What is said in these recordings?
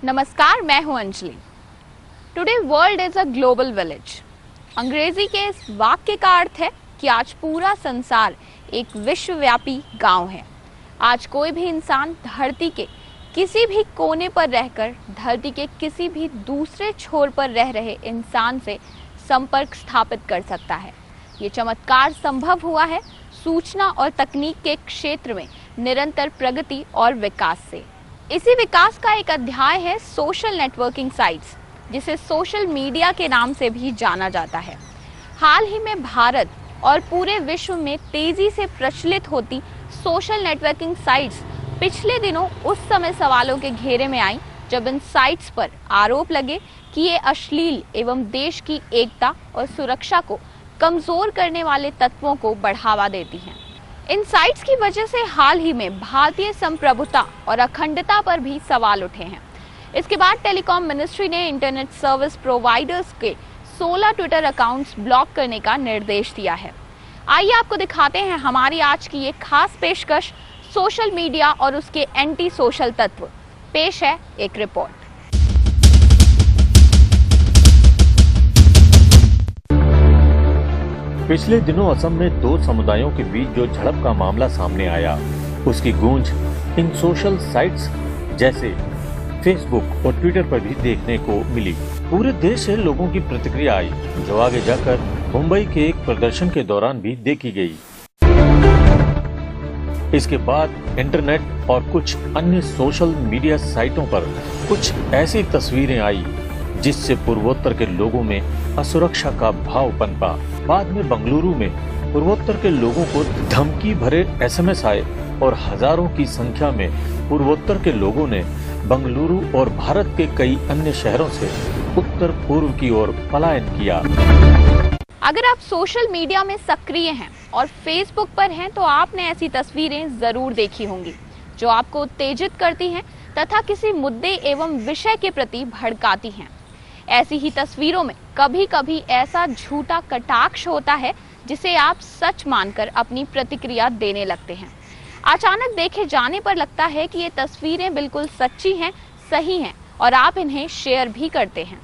नमस्कार, मैं हूं Anjali. Today world is a global village. अंग्रेजी के इस वाक्य का अर्थ है कि आज पूरा संसार एक विश्वव्यापी गांव है। आज कोई भी इंसान धरती के किसी भी कोने पर रहकर धरती के किसी भी दूसरे छोर पर रह रहे इंसान से संपर्क स्थापित कर सकता है। ये चमत्कार संभव हुआ है सूचना और तकनीक के क्षेत्र में निरंतर प्रगति और विकास से। इसी विकास का एक अध्याय है सोशल नेटवर्किंग साइट्स, जिसे सोशल मीडिया के नाम से भी जाना जाता है। हाल ही में भारत और पूरे विश्व में तेजी से प्रचलित होती सोशल नेटवर्किंग साइट्स पिछले दिनों उस समय सवालों के घेरे में आई जब इन साइट्स पर आरोप लगे कि ये अश्लील एवं देश की एकता और सुरक्षा को कमजोर करने वाले तत्वों को बढ़ावा देती हैं। इन साइट्स की वजह से हाल ही में भारतीय संप्रभुता और अखंडता पर भी सवाल उठे हैं। इसके बाद टेलीकॉम मिनिस्ट्री ने इंटरनेट सर्विस प्रोवाइडर्स के 16 ट्विटर अकाउंट्स ब्लॉक करने का निर्देश दिया है। आइए आपको दिखाते हैं हमारी आज की ये खास पेशकश, सोशल मीडिया और उसके एंटी सोशल तत्व। पेश है एक रिपोर्ट। पिछले दिनों असम में दो समुदायों के बीच जो झड़प का मामला सामने आया, उसकी गूंज इन सोशल साइट्स जैसे फेसबुक और ट्विटर पर भी देखने को मिली। पूरे देश से लोगों की प्रतिक्रिया आई, जो आगे जाकर मुंबई के एक प्रदर्शन के दौरान भी देखी गई। इसके बाद इंटरनेट और कुछ अन्य सोशल मीडिया साइटों पर कुछ ऐसी तस्वीरें आई जिससे पूर्वोत्तर के लोगों में असुरक्षा का भाव पनपा। बाद में बंगलुरु में पूर्वोत्तर के लोगों को धमकी भरे एसएमएस आए और हजारों की संख्या में पूर्वोत्तर के लोगों ने बंगलुरु और भारत के कई अन्य शहरों से उत्तर पूर्व की ओर पलायन किया। अगर आप सोशल मीडिया में सक्रिय हैं और फेसबुक पर हैं तो आपने ऐसी तस्वीरें जरूर देखी होंगी जो आपको उत्तेजित करती हैं तथा किसी मुद्दे एवं विषय के प्रति भड़काती हैं। ऐसी ही तस्वीरों में कभी कभी ऐसा झूठा कटाक्ष होता है जिसे आप सच मानकर अपनी प्रतिक्रिया देने लगते हैं। अचानक देखे जाने पर लगता है कि ये तस्वीरें बिल्कुल सच्ची हैं, सही हैं और आप इन्हें शेयर भी करते हैं।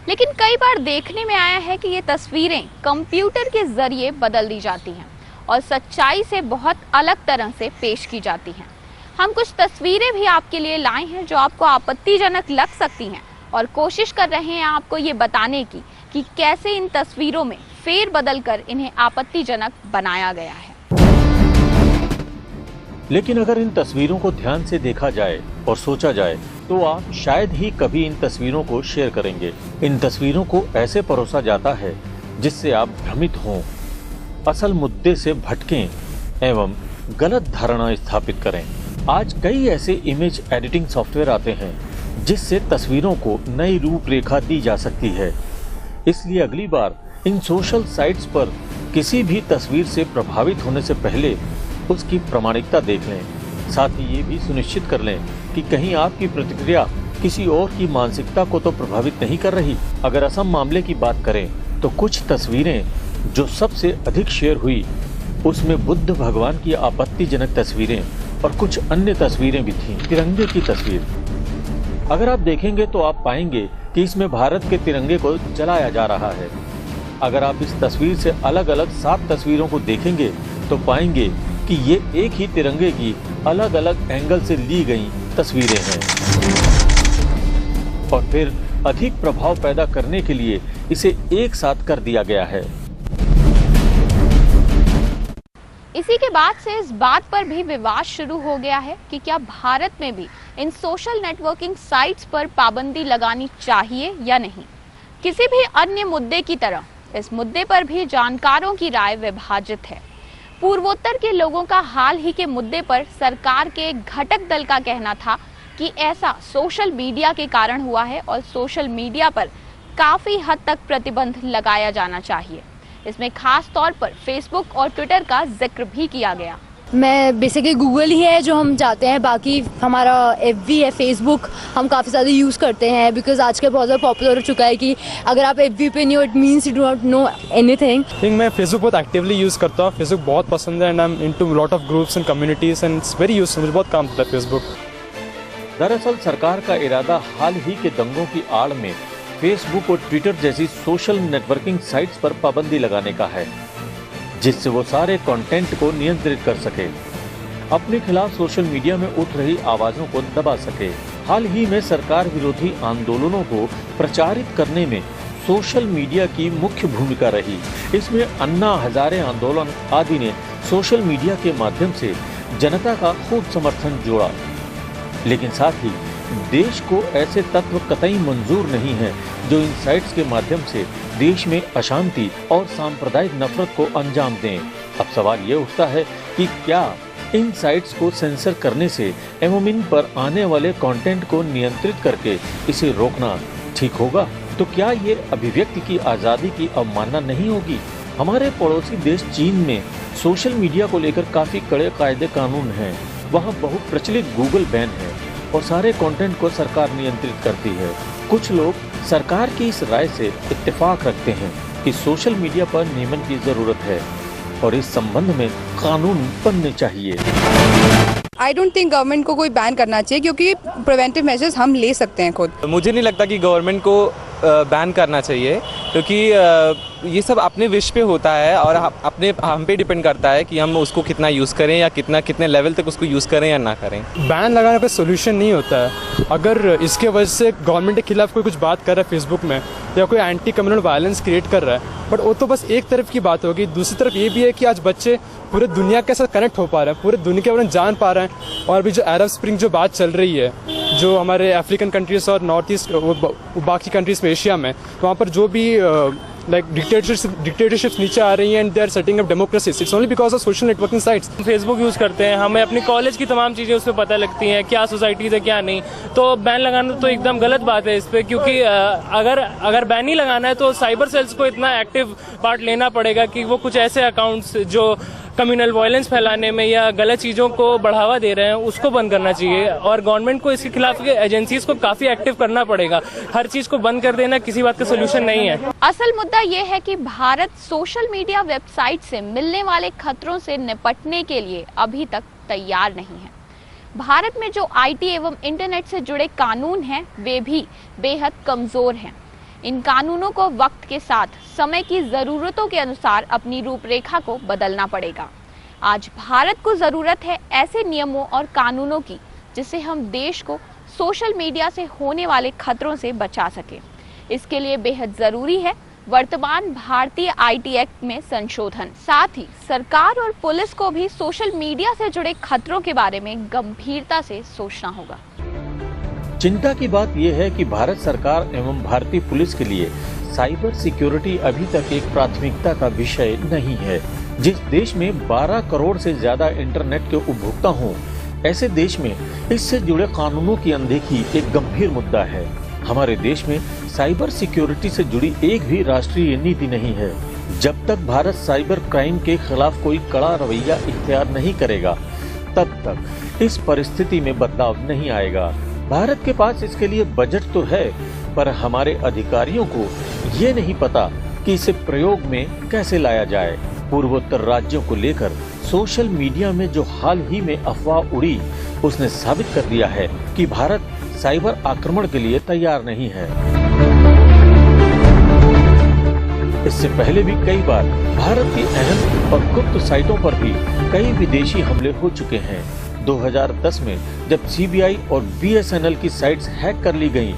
लेकिन कई बार देखने में आया है कि ये तस्वीरें कंप्यूटर के जरिए बदल दी जाती हैं और सच्चाई से बहुत अलग तरह से पेश की जाती हैं। हम कुछ तस्वीरें भी आपके लिए लाए हैं जो आपको आपत्तिजनक लग सकती हैं और कोशिश कर रहे हैं आपको ये बताने की कि कैसे इन तस्वीरों में फेर बदल कर इन्हें आपत्तिजनक बनाया गया है। लेकिन अगर इन तस्वीरों को ध्यान से देखा जाए और सोचा जाए तो आप शायद ही कभी इन तस्वीरों को शेयर करेंगे। इन तस्वीरों को ऐसे परोसा जाता है जिससे आप भ्रमित हों, असल मुद्दे से भटकें एवं गलत धारणा स्थापित करें। आज कई ऐसे इमेज एडिटिंग सॉफ्टवेयर आते हैं जिससे तस्वीरों को नई रूपरेखा दी जा सकती है। इसलिए अगली बार इन सोशल साइट्स पर किसी भी तस्वीर से प्रभावित होने से पहले उसकी प्रामाणिकता देख लें। साथ ही ये भी सुनिश्चित कर लें कि कहीं आपकी प्रतिक्रिया किसी और की मानसिकता को तो प्रभावित नहीं कर रही। अगर असम मामले की बात करें तो कुछ तस्वीरें जो सबसे अधिक शेयर हुई उसमें बुद्ध भगवान की आपत्तिजनक तस्वीरें और कुछ अन्य तस्वीरें भी थीं। तिरंगे की तस्वीर अगर आप देखेंगे तो आप पाएंगे कि इसमें भारत के तिरंगे को जलाया जा रहा है। अगर आप इस तस्वीर से अलग अलग 7 तस्वीरों को देखेंगे तो पाएंगे कि ये एक ही तिरंगे की अलग अलग एंगल से ली गई तस्वीरें हैं और फिर अधिक प्रभाव पैदा करने के लिए इसे एक साथ कर दिया गया है। इसी के बाद से इस बात पर भी विवाद शुरू हो गया है कि क्या भारत में भी इन सोशल नेटवर्किंग साइट्स पर पाबंदी लगानी चाहिए या नहीं। किसी भी अन्य मुद्दे की तरह इस मुद्दे पर भी जानकारों की राय विभाजित है। पूर्वोत्तर के लोगों का हाल ही के मुद्दे पर सरकार के एक घटक दल का कहना था कि ऐसा सोशल मीडिया के कारण हुआ है और सोशल मीडिया पर काफी हद तक प्रतिबंध लगाया जाना चाहिए। इसमें खास तौर पर फेसबुक और ट्विटर का जिक्र भी किया गया। मैं बेसिकली गूगल ही है जो हम जाते हैं, बाकी हमारा एफबी है, फेसबुक हम काफ़ी ज़्यादा यूज़ करते हैं बिकॉज आजकल बहुत ज़्यादा पॉपुलर हो चुका है कि अगर आप एफबी पे नहीं हो it means you do not know anything. Think मैं फेसबुक बहुत एक्टिवली यूज़ करता हूँ। फेसबुक बहुत पसंद है and I am into lot of groups and communities and it's very useful. मुझे बहुत काम होता है फेसबुक। दरअसल सरकार का इरादा हाल ही के दंगों की आड़ में फेसबुक और ट्विटर जैसी सोशल नेटवर्किंग साइट्स पर पाबंदी लगाने का है, जिससे वो सारे कंटेंट को नियंत्रित कर सके, अपने खिलाफ सोशल मीडिया में उठ रही आवाजों को दबा सके। हाल ही में सरकार विरोधी आंदोलनों को प्रचारित करने में सोशल मीडिया की मुख्य भूमिका रही। इसमें अन्ना हजारे आंदोलन आदि ने सोशल मीडिया के माध्यम से जनता का खूब समर्थन जोड़ा, लेकिन साथ ही देश को ऐसे तत्व कतई मंजूर नहीं है जो इन साइट्स के माध्यम से देश में अशांति और सांप्रदायिक नफरत को अंजाम दें। अब सवाल ये उठता है कि क्या इन साइट्स को सेंसर करने से एवं इन पर आने वाले कंटेंट को नियंत्रित करके इसे रोकना ठीक होगा? तो क्या ये अभिव्यक्ति की आज़ादी की अवमानना नहीं होगी? हमारे पड़ोसी देश चीन में सोशल मीडिया को लेकर काफी कड़े कायदे कानून हैं। वहाँ बहुत प्रचलित गूगल बैन है और सारे कंटेंट को सरकार नियंत्रित करती है। कुछ लोग सरकार की इस राय से इत्तेफाक रखते हैं कि सोशल मीडिया पर नियमन की जरूरत है और इस संबंध में कानून बनने चाहिए। आई डोंट थिंक गवर्नमेंट को कोई बैन करना चाहिए, क्योंकि प्रिवेंटिव मेजर्स हम ले सकते हैं खुद। मुझे नहीं लगता कि गवर्नमेंट को बैन करना चाहिए, क्योंकि ये सब अपने विश पे होता है और अपने हम पे डिपेंड करता है कि हम उसको कितना यूज़ करें या कितने लेवल तक उसको यूज़ करें या ना करें। बैन लगाने का सोल्यूशन नहीं होता है। अगर इसके वजह से गवर्नमेंट के खिलाफ कोई कुछ बात कर रहा है फेसबुक में या कोई एंटी कम्युनल वायलेंस क्रिएट कर रहा है, बट वो तो बस एक तरफ की बात होगी। दूसरी तरफ ये भी है कि आज बच्चे पूरे दुनिया के साथ कनेक्ट हो पा रहे हैं, पूरे दुनिया के बारे में जान पा रहे हैं। और अभी जो अरब स्प्रिंग जो बात चल रही है, जो हमारे अफ्रीकन कंट्रीज और नॉर्थ ईस्ट बाकी कंट्रीज में एशिया में, तो वहाँ पर जो भी लाइक डिक्टेटरशिप्स नीचे आ रही हैं and they are setting up democracies, it's only because of social networking sites. Facebook use करते हैं, हमें अपनी कॉलेज की तमाम चीज़ें उस पर पता लगती हैं, क्या सोसाइटीज़ है क्या नहीं। तो बैन लगाना तो एकदम गलत बात है इस पर, क्योंकि अगर बैन ही लगाना है तो साइबर सेल्स को इतना एक्टिव पार्ट लेना पड़ेगा कि वो कुछ ऐसे अकाउंट्स जो कम्युनल वायलेंस फैलाने में या गलत चीज़ों को बढ़ावा दे रहे हैं उसको बंद करना चाहिए। और गवर्नमेंट को इसके खिलाफ एजेंसीज को काफ़ी एक्टिव करना पड़ेगा। हर चीज़ को बंद कर देना किसी बात का सोल्यूशन नहीं है। असल मुद्दा ये है कि भारत सोशल मीडिया वेबसाइट से मिलने वाले खतरों से निपटने के लिए अभी तक तैयार नहीं है। भारत में जो आईटी एवं इंटरनेट से जुड़े कानून हैं वे भी बेहद कमजोर हैं। इन कानूनों को वक्त के साथ समय की जरूरतों के अनुसार अपनी रूपरेखा को बदलना पड़ेगा। आज भारत को जरूरत है ऐसे नियमों और कानूनों की जिससे हम देश को सोशल मीडिया से होने वाले खतरों से बचा सके। इसके लिए बेहद जरूरी है वर्तमान भारतीय आईटी एक्ट में संशोधन। साथ ही सरकार और पुलिस को भी सोशल मीडिया से जुड़े खतरों के बारे में गंभीरता से सोचना होगा। चिंता की बात यह है कि भारत सरकार एवं भारतीय पुलिस के लिए साइबर सिक्योरिटी अभी तक एक प्राथमिकता का विषय नहीं है। जिस देश में 12 करोड़ से ज्यादा इंटरनेट के उपभोक्ता हों, ऐसे देश में इससे जुड़े कानूनों की अनदेखी एक गंभीर मुद्दा है। हमारे देश में साइबर सिक्योरिटी से जुड़ी एक भी राष्ट्रीय नीति नहीं है। जब तक भारत साइबर क्राइम के खिलाफ कोई कड़ा रवैया इख्तियार नहीं करेगा, तब तक इस परिस्थिति में बदलाव नहीं आएगा। भारत के पास इसके लिए बजट तो है, पर हमारे अधिकारियों को ये नहीं पता कि इसे प्रयोग में कैसे लाया जाए। पूर्वोत्तर राज्यों को लेकर सोशल मीडिया में जो हाल ही में अफवाह उड़ी, उसने साबित कर दिया है कि भारत साइबर आक्रमण के लिए तैयार नहीं है। इससे पहले भी कई बार भारत की अहम और गुप्त साइटों पर भी कई विदेशी हमले हो चुके हैं। 2010 में जब सीबीआई और बीएसएनएल की साइट्स हैक कर ली गईं,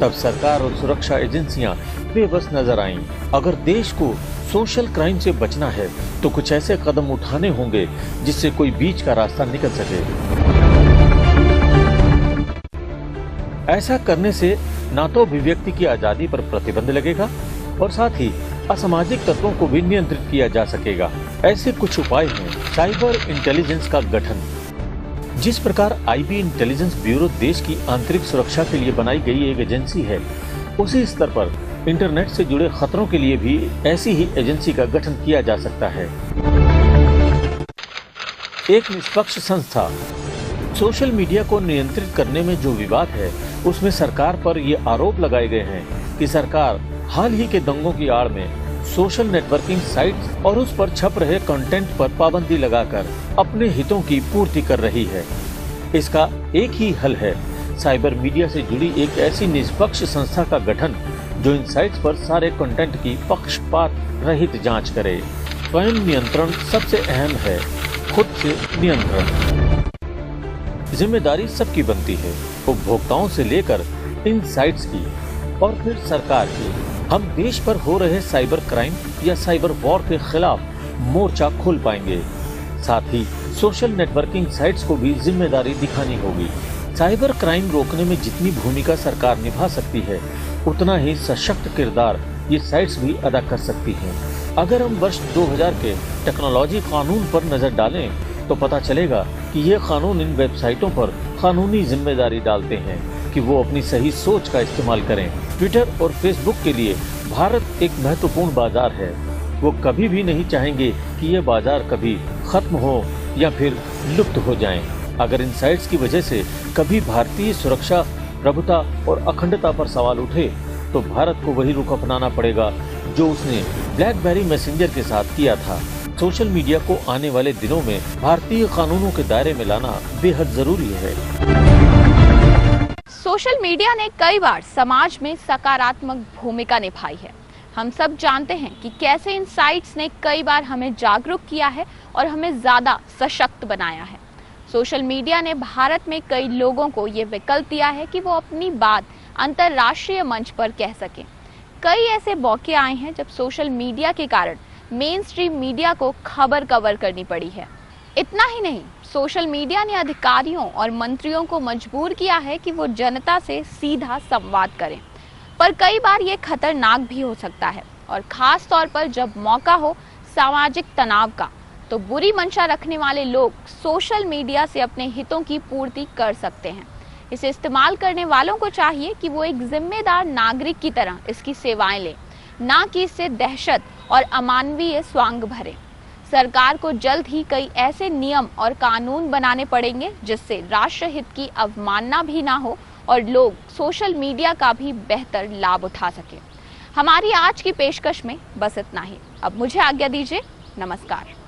तब सरकार और सुरक्षा एजेंसियां बेबस नजर आईं। अगर देश को सोशल क्राइम से बचना है तो कुछ ऐसे कदम उठाने होंगे जिससे कोई बीच का रास्ता निकल सके। ऐसा करने से ना तो अभिव्यक्ति की आजादी पर प्रतिबंध लगेगा और साथ ही असामाजिक तत्वों को भी नियंत्रित किया जा सकेगा। ऐसे कुछ उपाय हैं। साइबर इंटेलिजेंस का गठन। जिस प्रकार आईबी इंटेलिजेंस ब्यूरो देश की आंतरिक सुरक्षा के लिए बनाई गई एक एजेंसी है, उसी स्तर पर इंटरनेट से जुड़े खतरों के लिए भी ऐसी ही एजेंसी का गठन किया जा सकता है। एक निष्पक्ष संस्था। सोशल मीडिया को नियंत्रित करने में जो विवाद है, उसमें सरकार पर ये आरोप लगाए गए हैं कि सरकार हाल ही के दंगों की आड़ में सोशल नेटवर्किंग साइट्स और उस पर छप रहे कंटेंट पर पाबंदी लगाकर अपने हितों की पूर्ति कर रही है। इसका एक ही हल है साइबर मीडिया से जुड़ी एक ऐसी निष्पक्ष संस्था का गठन जो इन साइट्स पर सारे कंटेंट की पक्षपात रहित जांच करे। स्वयं नियंत्रण सबसे अहम है, खुद से नियंत्रण। जिम्मेदारी सबकी बनती है, उपभोक्ताओं से लेकर इन साइट्स की और फिर सरकार की। हम देश पर हो रहे साइबर क्राइम या साइबर वॉर के खिलाफ मोर्चा खोल पाएंगे। साथ ही सोशल नेटवर्किंग साइट्स को भी जिम्मेदारी दिखानी होगी। साइबर क्राइम रोकने में जितनी भूमिका सरकार निभा सकती है, उतना ही सशक्त किरदार ये साइट्स भी अदा कर सकती हैं। अगर हम वर्ष 2000 के टेक्नोलॉजी कानून पर नजर डालें तो पता चलेगा कि ये कानून इन वेबसाइटों पर कानूनी जिम्मेदारी डालते हैं कि वो अपनी सही सोच का इस्तेमाल करें। ट्विटर और फेसबुक के लिए भारत एक महत्वपूर्ण बाजार है। वो कभी भी नहीं चाहेंगे कि ये बाजार कभी खत्म हो या फिर लुप्त हो जाएं। अगर इन साइट्स की वजह से कभी भारतीय सुरक्षा, प्रभुता और अखंडता पर सवाल उठे तो भारत को वही रुख अपनाना पड़ेगा जो उसने ब्लैकबेरी मैसेंजर के साथ किया था। सोशल मीडिया को आने वाले दिनों में भारतीय कानूनों के दायरे में लाना बेहद जरूरी है। सोशल मीडिया ने कई बार समाज में सकारात्मक भूमिका निभाई है। हम सब जानते हैं कि कैसे इन साइट्स ने कई बार हमें जागरूक किया है और हमें ज्यादा सशक्त बनाया है। सोशल मीडिया ने भारत में कई लोगों को ये विकल्प दिया है कि वो अपनी बात अंतर्राष्ट्रीय मंच पर कह सकें। कई ऐसे मौके आए हैं जब सोशल मीडिया के कारण मेन स्ट्रीम मीडिया को खबर कवर करनी पड़ी है। इतना ही नहीं, सोशल मीडिया ने अधिकारियों और मंत्रियों को मजबूर किया है कि वो जनता से सीधा संवाद करें, पर कई बार ये खतरनाक भी हो सकता है और खास तौर पर जब मौका हो सामाजिक तनाव का, तो बुरी मंशा रखने वाले लोग सोशल मीडिया से अपने हितों की पूर्ति कर सकते हैं। इसे इस्तेमाल करने वालों को चाहिए कि वो एक जिम्मेदार नागरिक की तरह इसकी सेवाएं लें, ना कि इससे दहशत और अमानवीय स्वांग भरे। सरकार को जल्द ही कई ऐसे नियम और कानून बनाने पड़ेंगे जिससे राष्ट्रहित की अवमानना भी ना हो और लोग सोशल मीडिया का भी बेहतर लाभ उठा सके। हमारी आज की पेशकश में बस इतना ही। अब मुझे आज्ञा दीजिए। नमस्कार।